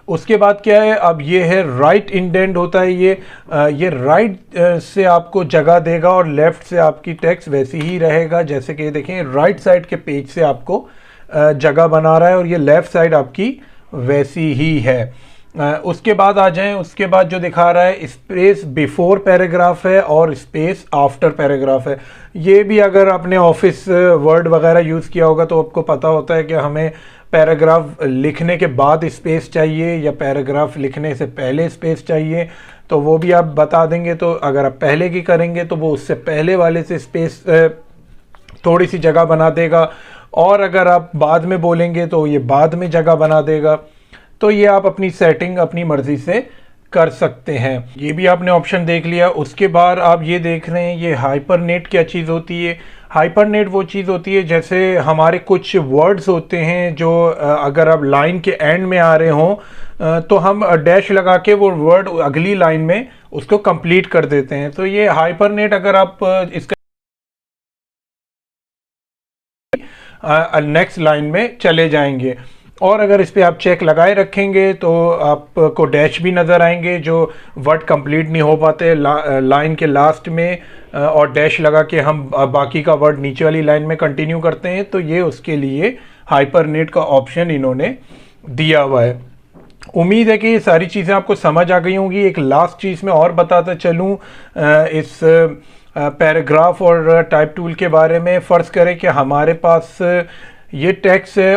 उसके बाद क्या है, अब ये है राइट इंडेंट होता है। ये राइट से आपको जगह देगा और लेफ्ट से आपकी टेक्स्ट वैसी ही रहेगा। जैसे कि देखें राइट साइड के पेज से आपको जगह बना रहा है और ये लेफ्ट साइड आपकी वैसी ही है। उसके बाद आ जाएं, उसके बाद जो दिखा रहा है स्पेस बिफोर पैराग्राफ है और स्पेस आफ्टर पैराग्राफ है। ये भी अगर आपने ऑफिस वर्ड वगैरह यूज़ किया होगा तो आपको पता होता है कि हमें पैराग्राफ लिखने के बाद स्पेस चाहिए या पैराग्राफ लिखने से पहले स्पेस चाहिए, तो वो भी आप बता देंगे। तो अगर आप पहले की करेंगे तो वो उससे पहले वाले से स्पेस थोड़ी सी जगह बना देगा, और अगर आप बाद में बोलेंगे तो ये बाद में जगह बना देगा। तो ये आप अपनी सेटिंग अपनी मर्ज़ी से कर सकते हैं। ये भी आपने ऑप्शन देख लिया। उसके बाद आप ये देख रहे हैं ये हाइपरनेट क्या चीज़ होती है। हाइपरनेट वो चीज़ होती है जैसे हमारे कुछ वर्ड्स होते हैं जो अगर आप लाइन के एंड में आ रहे हों तो हम डैश लगा के वो वर्ड अगली लाइन में उसको कंप्लीट कर देते हैं। तो ये हाइपरनेट अगर आप इसका नेक्स्ट लाइन में चले जाएंगे और अगर इस पर आप चेक लगाए रखेंगे तो आपको डैश भी नज़र आएंगे जो वर्ड कंप्लीट नहीं हो पाते लाइन के लास्ट में, और डैश लगा के हम बाकी का वर्ड नीचे वाली लाइन में कंटिन्यू करते हैं। तो ये उसके लिए हाइपरनेट का ऑप्शन इन्होंने दिया हुआ है। उम्मीद है कि ये सारी चीज़ें आपको समझ आ गई होंगी। एक लास्ट चीज़ मैं और बताता चलूँ इस पैराग्राफ और टाइप टूल के बारे में। फ़र्ज़ करें कि हमारे पास ये टेक्स्ट है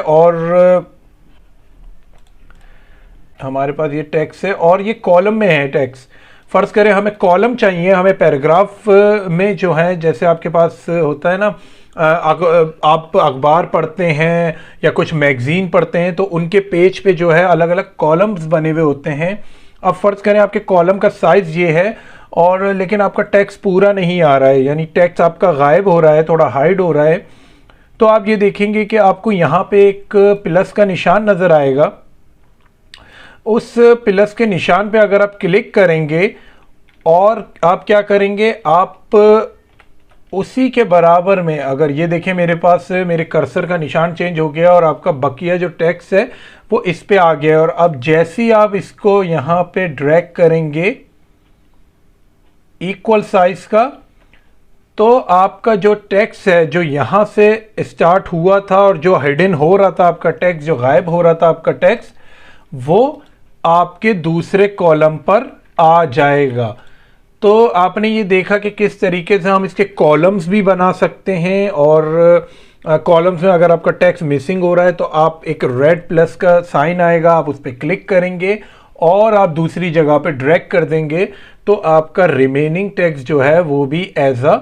और ये कॉलम में है टेक्स्ट। फ़र्ज़ करें हमें कॉलम चाहिए, हमें पैराग्राफ में जो है जैसे आपके पास होता है ना आप अखबार पढ़ते हैं या कुछ मैगज़ीन पढ़ते हैं तो उनके पेज पे जो है अलग अलग कॉलम्स बने हुए होते हैं। अब फ़र्ज़ करें आपके कॉलम का साइज़ ये है और लेकिन आपका टेक्स्ट पूरा नहीं आ रहा है, यानी टेक्स्ट आपका गायब हो रहा है, थोड़ा हाइड हो रहा है। तो आप ये देखेंगे कि आपको यहाँ पे एक प्लस का निशान नज़र आएगा। उस प्लस के निशान पे अगर आप क्लिक करेंगे और आप क्या करेंगे, आप उसी के बराबर में अगर ये देखें मेरे पास मेरे कर्सर का निशान चेंज हो गया और आपका बकिया जो टेक्स्ट है वो इस पे आ गया। और अब जैसे ही आप इसको यहाँ पे ड्रैग करेंगे इक्वल साइज का, तो आपका जो टेक्स्ट है जो यहाँ से स्टार्ट हुआ था और जो हिडन हो रहा था आपका टेक्स्ट, जो गायब हो रहा था आपका टेक्स्ट, वो आपके दूसरे कॉलम पर आ जाएगा। तो आपने ये देखा कि किस तरीके से हम इसके कॉलम्स भी बना सकते हैं। और कॉलम्स में अगर आपका टेक्स्ट मिसिंग हो रहा है तो आप एक रेड प्लस का साइन आएगा, आप उस पर क्लिक करेंगे और आप दूसरी जगह पे ड्रैग कर देंगे तो आपका रिमेनिंग टेक्स्ट जो है वो भी एज अ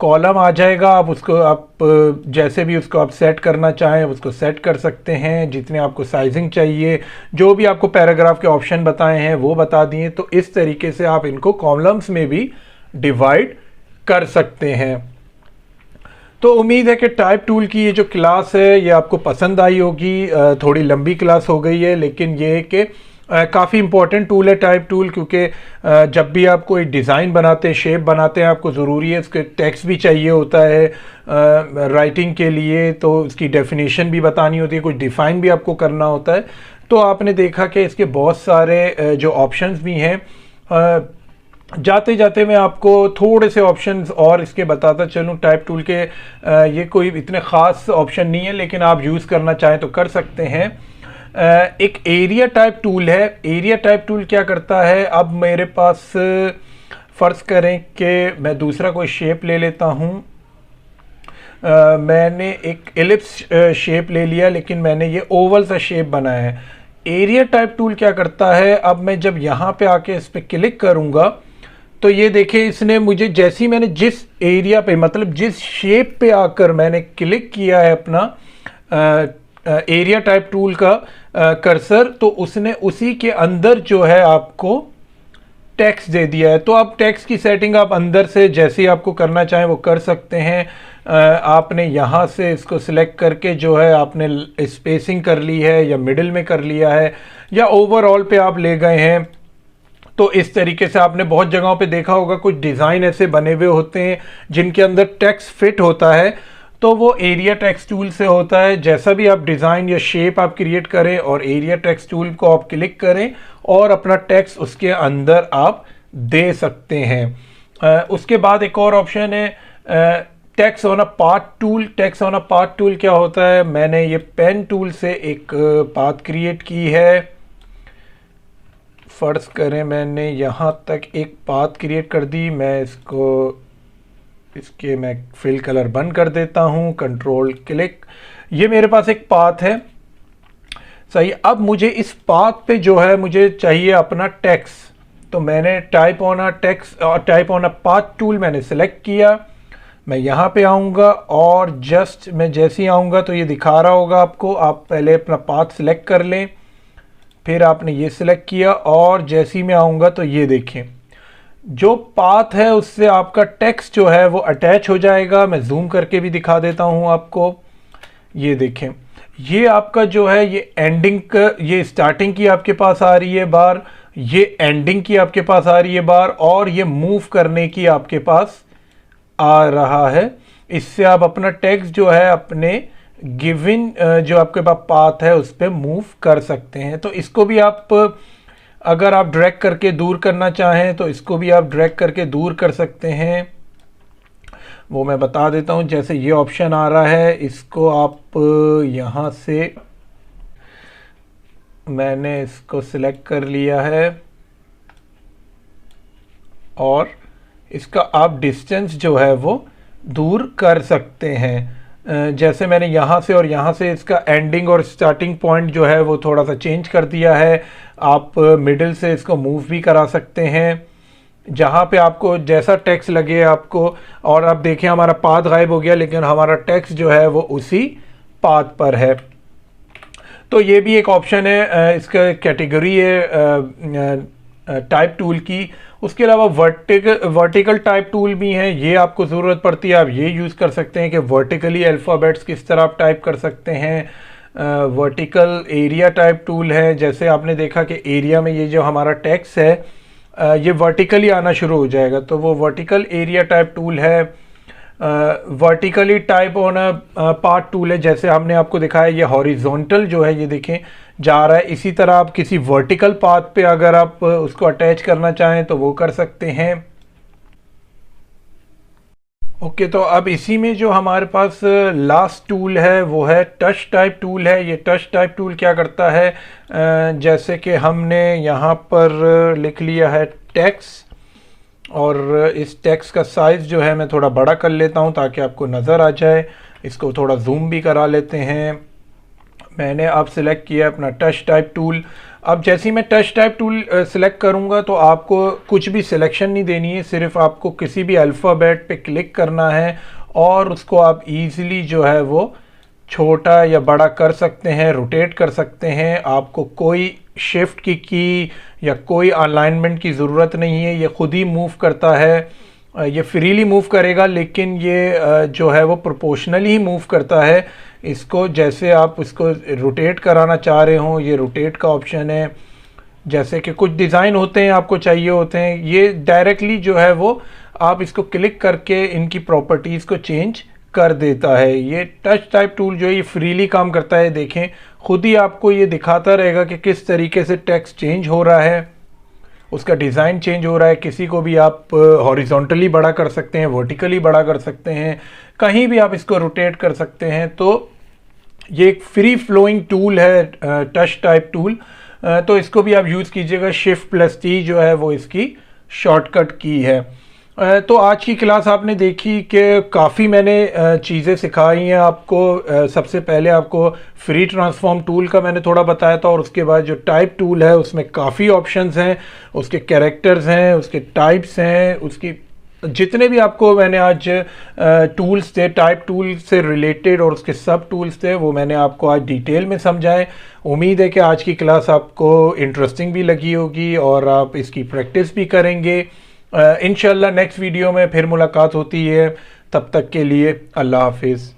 कॉलम आ जाएगा। आप उसको जैसे भी उसको आप सेट करना चाहें उसको सेट कर सकते हैं, जितने आपको साइजिंग चाहिए, जो भी आपको पैराग्राफ के ऑप्शन बताए हैं वो बता दिए। तो इस तरीके से आप इनको कॉलम्स में भी डिवाइड कर सकते हैं। तो उम्मीद है कि टाइप टूल की ये जो क्लास है ये आपको पसंद आई होगी। थोड़ी लंबी क्लास हो गई है, लेकिन ये है कि काफ़ी इंपॉर्टेंट टूल है टाइप टूल, क्योंकि जब भी आप कोई डिज़ाइन बनाते हैं, शेप बनाते हैं, आपको ज़रूरी है इसके टेक्स्ट भी चाहिए होता है राइटिंग के लिए, तो उसकी डेफिनेशन भी बतानी होती है, कुछ डिफ़ाइन भी आपको करना होता है। तो आपने देखा कि इसके बहुत सारे जो ऑप्शंस भी हैं। जाते जाते मैं आपको थोड़े से ऑप्शंस और इसके बताता चलूँ टाइप टूल के। ये कोई इतने ख़ास ऑप्शन नहीं है, लेकिन आप यूज़ करना चाहें तो कर सकते हैं। एक एरिया टाइप टूल है। एरिया टाइप टूल क्या करता है, अब मेरे पास फ़र्ज़ करें कि मैं दूसरा कोई शेप ले लेता हूँ। मैंने एक एलिप्स शेप ले लिया, लेकिन मैंने ये ओवल सा शेप बनाया है। एरिया टाइप टूल क्या करता है, अब मैं जब यहाँ पे आके इस पर क्लिक करूँगा तो ये देखिए इसने मुझे जैसे ही मैंने जिस एरिया पे मतलब जिस शेप पे आकर मैंने क्लिक किया है अपना एरिया टाइप टूल का कर्सर, तो उसने उसी के अंदर जो है आपको टेक्स्ट दे दिया है। तो आप टेक्स्ट की सेटिंग आप अंदर से जैसे ही आपको करना चाहें वो कर सकते हैं। आपने यहाँ से इसको सिलेक्ट करके जो है आपने स्पेसिंग कर ली है या मिडिल में कर लिया है या ओवरऑल पे आप ले गए हैं। तो इस तरीके से आपने बहुत जगहों पे देखा होगा कुछ डिज़ाइन ऐसे बने हुए होते हैं जिनके अंदर टेक्स्ट फिट होता है, तो वो एरिया टेक्स्ट टूल से होता है। जैसा भी आप डिज़ाइन या शेप आप क्रिएट करें और एरिया टेक्स्ट टूल को आप क्लिक करें और अपना टेक्स्ट उसके अंदर आप दे सकते हैं। उसके बाद एक और ऑप्शन है text on a path tool. Text on a path tool क्या होता है, मैंने ये पेन टूल से एक पाथ क्रिएट की है। फ़र्ज़ करें मैंने यहाँ तक एक पाथ क्रिएट कर दी। मैं इसके मैं फिल कलर बंद कर देता हूँ, कंट्रोल क्लिक। ये मेरे पास एक पाथ है, सही। अब मुझे इस पाथ पे जो है मुझे चाहिए अपना टेक्स्ट, तो मैंने type on a path tool मैंने सेलेक्ट किया। मैं यहाँ पे आऊँगा और जस्ट मैं जैसे ही आऊँगा तो ये दिखा रहा होगा आपको। आप पहले अपना पाथ सिलेक्ट कर लें, फिर आपने ये सिलेक्ट किया और जैसे ही मैं आऊँगा तो ये देखें जो पाथ है उससे आपका टेक्स्ट जो है वो अटैच हो जाएगा। मैं जूम करके भी दिखा देता हूँ आपको। ये देखें, ये आपका जो है ये एंडिंग का, ये स्टार्टिंग की आपके पास आ रही है बार, ये एंडिंग की आपके पास आ रही है बार, और ये मूव करने की आपके पास आ रहा है। इससे आप अपना टेक्स्ट जो है अपने गिवन जो आपके पास पाथ है उस पर मूव कर सकते हैं। तो इसको भी आप अगर आप ड्रैग करके दूर करना चाहें तो इसको भी आप ड्रैग करके दूर कर सकते हैं। वो मैं बता देता हूं। जैसे ये ऑप्शन आ रहा है, इसको आप यहाँ से मैंने इसको सिलेक्ट कर लिया है और इसका आप डिस्टेंस जो है वो दूर कर सकते हैं। जैसे मैंने यहाँ से और यहाँ से इसका एंडिंग और स्टार्टिंग पॉइंट जो है वो थोड़ा सा चेंज कर दिया है। आप मिडिल से इसको मूव भी करा सकते हैं जहाँ पे आपको जैसा टेक्स्ट लगे आपको। और आप देखें हमारा पाथ गायब हो गया, लेकिन हमारा टेक्स्ट जो है वो उसी पाथ पर है। तो ये भी एक ऑप्शन है, इसका कैटेगरी है टाइप टूल की। उसके अलावा वर्टिकल टाइप टूल भी हैं, ये आपको ज़रूरत पड़ती है। आप ये यूज़ कर सकते हैं कि वर्टिकली अल्फ़ाबेट्स किस तरह आप टाइप कर सकते हैं। वर्टिकल एरिया टाइप टूल है। जैसे आपने देखा कि एरिया में ये जो हमारा टेक्स्ट है ये वर्टिकली आना शुरू हो जाएगा, तो वो वर्टिकल एरिया टाइप टूल है। Vertically type on path tool है। जैसे हमने आपको दिखाया ये हॉरिजॉन्टल जो है ये देखें जा रहा है। इसी तरह आप किसी वर्टिकल पाथ पे अगर आप उसको अटैच करना चाहें तो वो कर सकते हैं। ओके, तो अब इसी में जो हमारे पास लास्ट टूल है वो है टच टाइप टूल है। ये टच टाइप टूल क्या करता है, जैसे कि हमने यहाँ पर लिख लिया है टेक्स्ट, और इस टेक्स्ट का साइज़ जो है मैं थोड़ा बड़ा कर लेता हूँ ताकि आपको नज़र आ जाए। इसको थोड़ा जूम भी करा लेते हैं। मैंने अब सिलेक्ट किया अपना टच टाइप टूल। अब जैसे ही मैं टच टाइप टूल सिलेक्ट करूँगा तो आपको कुछ भी सिलेक्शन नहीं देनी है, सिर्फ आपको किसी भी अल्फ़ाबेट पे क्लिक करना है और उसको आप इजीली जो है वो छोटा या बड़ा कर सकते हैं, रोटेट कर सकते हैं। आपको कोई शिफ्ट की या कोई अलाइनमेंट की ज़रूरत नहीं है, ये खुद ही मूव करता है। ये फ्रीली मूव करेगा, लेकिन ये जो है वो प्रोपोर्शनली ही मूव करता है। इसको जैसे आप इसको रोटेट कराना चाह रहे हो, ये रोटेट का ऑप्शन है। जैसे कि कुछ डिज़ाइन होते हैं आपको चाहिए होते हैं, ये डायरेक्टली जो है वो आप इसको क्लिक करके इनकी प्रॉपर्टीज़ को चेंज कर देता है। ये टच टाइप टूल जो है ये फ्रीली काम करता है। देखें, खुद ही आपको ये दिखाता रहेगा कि किस तरीके से टेक्स्ट चेंज हो रहा है, उसका डिज़ाइन चेंज हो रहा है। किसी को भी आप हॉरिजॉन्टली बड़ा कर सकते हैं, वर्टिकली बड़ा कर सकते हैं, कहीं भी आप इसको रोटेट कर सकते हैं। तो ये एक फ्री फ्लोइंग टूल है, टच टाइप टूल। तो इसको भी आप यूज़ कीजिएगा। Shift+T जो है वो इसकी शॉर्टकट की है। तो आज की क्लास आपने देखी कि काफ़ी मैंने चीज़ें सिखाई हैं आपको। सबसे पहले आपको फ्री ट्रांसफॉर्म टूल का मैंने थोड़ा बताया था, और उसके बाद जो टाइप टूल है उसमें काफ़ी ऑप्शंस हैं, उसके कैरेक्टर्स हैं, उसके टाइप्स हैं, उसकी जितने भी आपको मैंने आज टूल्स थे, टाइप टूल से रिलेटेड और उसके सब टूल्स थे, वो मैंने आपको आज डिटेल में समझाए। उम्मीद है कि आज की क्लास आपको इंटरेस्टिंग भी लगी होगी और आप इसकी प्रैक्टिस भी करेंगे। इंशाल्लाह नेक्स्ट वीडियो में फिर मुलाकात होती है। तब तक के लिए अल्लाह हाफिज़।